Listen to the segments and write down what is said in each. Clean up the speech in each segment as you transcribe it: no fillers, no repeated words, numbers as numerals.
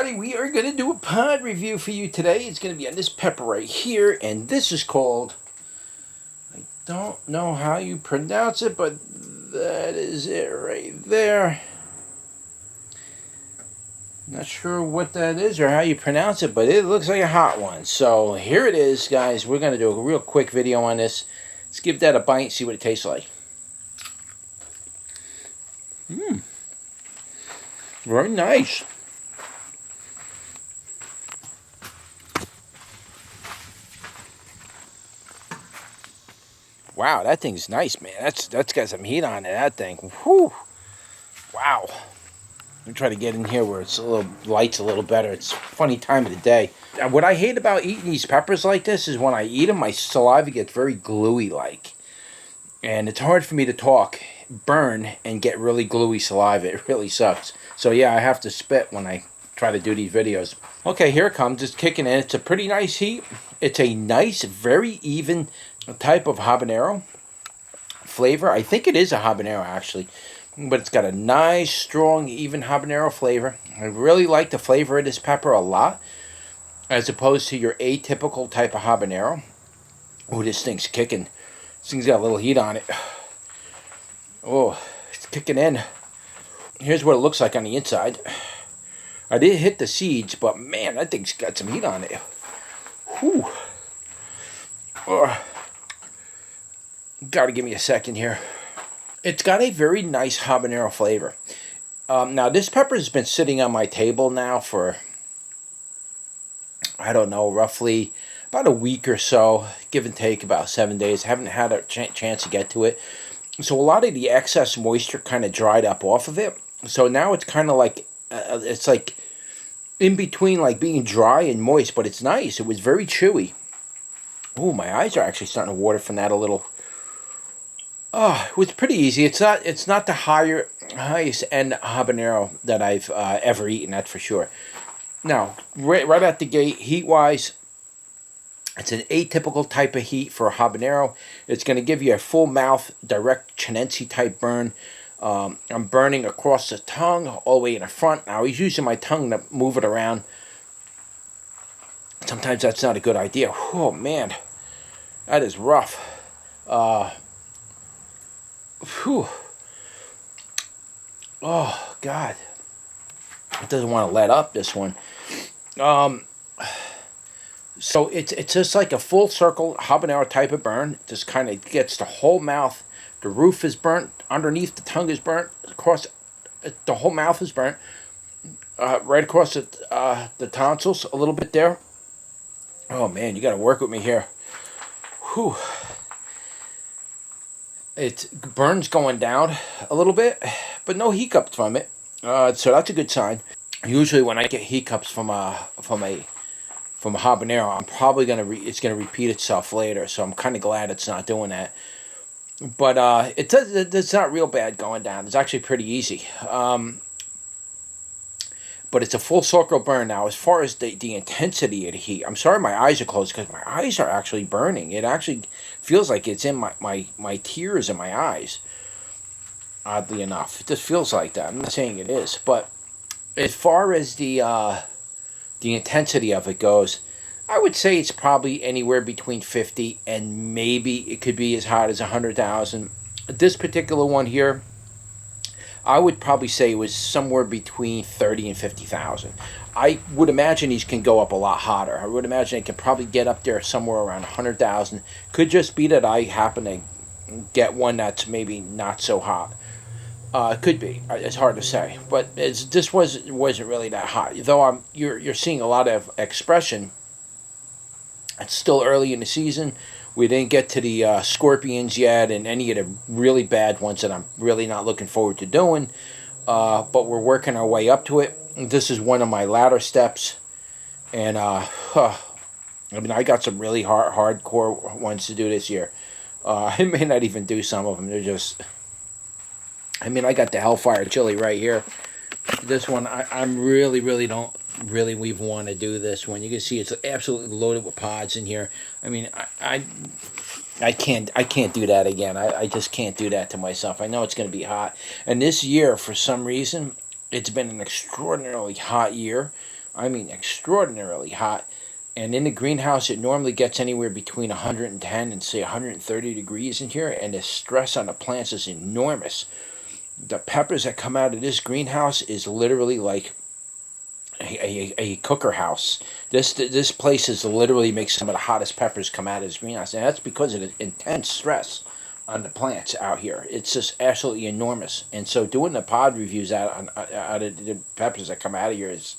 everybody, we are going to do a pod review for you today. It's going to be on this pepper right here, and this is called, I don't know how you pronounce it, but that is it right there. Not sure what that is or how you pronounce it, but it looks like a hot one. So here it is, guys. We're going to do a real quick video on this. Let's give that a bite and see what it tastes like. Very nice. Wow, that thing's nice, man. That's got some heat on it, that thing. Whew. Wow. Let me try to get in here where it's light's a little better. It's a funny time of the day. What I hate about eating these peppers like this is when I eat them, my saliva gets very gluey-like. And it's hard for me to talk, burn, and get really gluey saliva. It really sucks. So yeah, I have to spit when I try to do these videos. Okay, here it comes. It's kicking in. It's a pretty nice heat. It's a nice, very even type of habanero flavor. I think it is a habanero, actually. But it's got a nice, strong, even habanero flavor. I really like the flavor of this pepper a lot, as opposed to your atypical type of habanero. Oh, this thing's kicking. This thing's got a little heat on it. Oh, it's kicking in. Here's what it looks like on the inside. I did hit the seeds, but man, that thing's got some heat on it. Whew. Oh. Gotta give me a second here. It's got a very nice habanero flavor. Now, this pepper has been sitting on my table now for, I don't know, roughly about a week or so, give and take about 7 days. Haven't had a chance to get to it. So a lot of the excess moisture kind of dried up off of it. So now it's kind of like, it's like in between like being dry and moist, but it's nice. It was very chewy. Oh, my eyes are actually starting to water from that a little. Oh, it was pretty easy. It's not the highest end habanero that I've ever eaten, that's for sure. Now, right out the gate, heat-wise, it's an atypical type of heat for a habanero. It's going to give you a full mouth, direct Chinense type burn. I'm burning across the tongue, all the way in the front. Now, he's using my tongue to move it around. Sometimes that's not a good idea. Oh, man. That is rough. Whew. Oh, God. It doesn't want to let up, this one. So it's just like a full circle habanero type of burn. It just kind of gets the whole mouth. The roof is burnt. Underneath, the tongue is burnt. Across, the whole mouth is burnt. Right across the tonsils, a little bit there. Oh, man, you got to work with me here. Whew. It burns going down a little bit, but no hiccups from it. So that's a good sign. Usually, when I get hiccups from a habanero, I'm probably it's gonna repeat itself later. So I'm kind of glad it's not doing that. But it's not real bad going down. It's actually pretty easy. But it's a full circle burn. Now, as far as the intensity of the heat, I'm sorry my eyes are closed because my eyes are actually burning. It actually feels like it's in my tears in my eyes, oddly enough. It just feels like that. I'm not saying it is. But as far as the intensity of it goes, I would say it's probably anywhere between 50 and maybe it could be as hot as 100,000. This particular one here, I would probably say it was somewhere between 30 and 50,000. I would imagine these can go up a lot hotter. I would imagine it can probably get up there somewhere around 100,000. Could just be that I happen to get one that's maybe not so hot. Could be. It's hard to say. But this wasn't really that hot. Though you're seeing a lot of expression. It's still early in the season. We didn't get to the scorpions yet and any of the really bad ones that I'm really not looking forward to doing. But we're working our way up to it. This is one of my latter steps. And, I mean, I got some really hardcore ones to do this year. I may not even do some of them. They're just... I mean, I got the Hellfire Chili right here. This one, I'm really don't really even want to do this one. You can see it's absolutely loaded with pods in here. I mean, I can't do that again. I just can't do that to myself. I know it's going to be hot. And this year, for some reason, it's been an extraordinarily hot year. I mean extraordinarily hot. And in the greenhouse, it normally gets anywhere between 110 and say 130 degrees in here, and the stress on the plants is enormous. The peppers that come out of this greenhouse is literally like a cooker house. This place is literally makes some of the hottest peppers come out of this greenhouse, and that's because of the intense stress on the plants out here. It's just absolutely enormous. And so doing the pod reviews out of the peppers that come out of here it's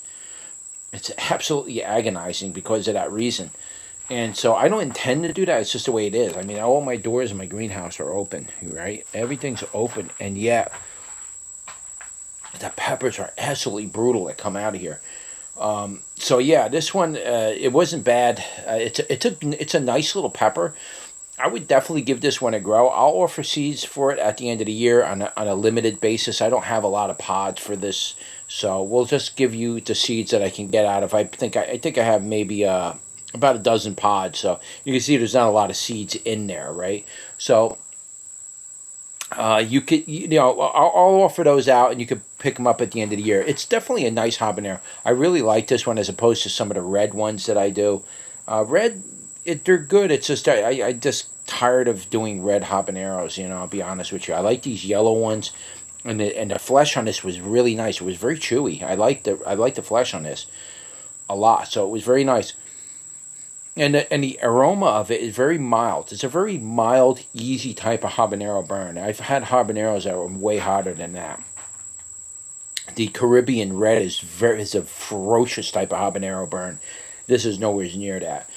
absolutely agonizing because of that reason. And so I don't intend to do that. It's just the way it is. I mean, all my doors in my greenhouse are open, right? Everything's open, and yet the peppers are absolutely brutal that come out of here. So yeah, this one it wasn't bad. It's a nice little pepper. I would definitely give this one a grow. I'll offer seeds for it at the end of the year on a limited basis. I don't have a lot of pods for this, so we'll just give you the seeds that I can get out of. I think I have maybe about a dozen pods, so you can see there's not a lot of seeds in there, right? So you could, I'll offer those out, and you could pick them up at the end of the year. It's definitely a nice habanero. I really like this one as opposed to some of the red ones that I do. They're good. It's just I just tired of doing red habaneros. I'll be honest with you. I like these yellow ones, and the flesh on this was really nice. It was very chewy. I like the flesh on this a lot. So it was very nice. And the aroma of it is very mild. It's a very mild, easy type of habanero burn. I've had habaneros that were way hotter than that. The Caribbean red is a ferocious type of habanero burn. This is nowhere near that.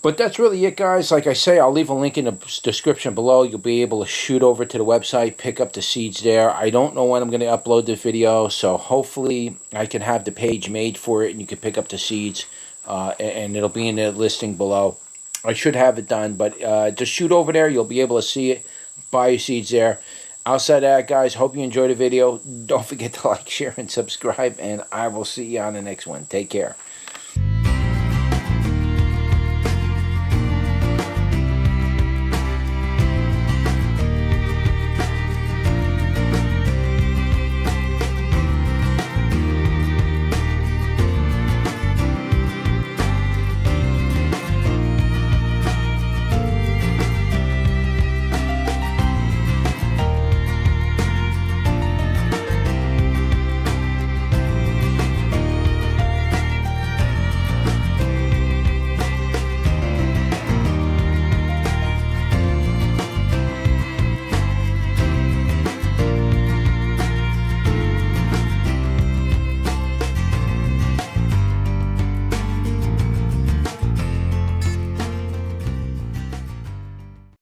But that's really it, guys. Like I say, I'll leave a link in the description below. You'll be able to shoot over to the website, pick up the seeds there. I don't know when I'm going to upload the video, so hopefully I can have the page made for it, and you can pick up the seeds. And it'll be in the listing below. I should have it done, but just shoot over there. You'll be able to see it. Buy your seeds there. Outside of that, guys, hope you enjoyed the video. Don't forget to like, share, and subscribe, and I will see you on the next one. Take care.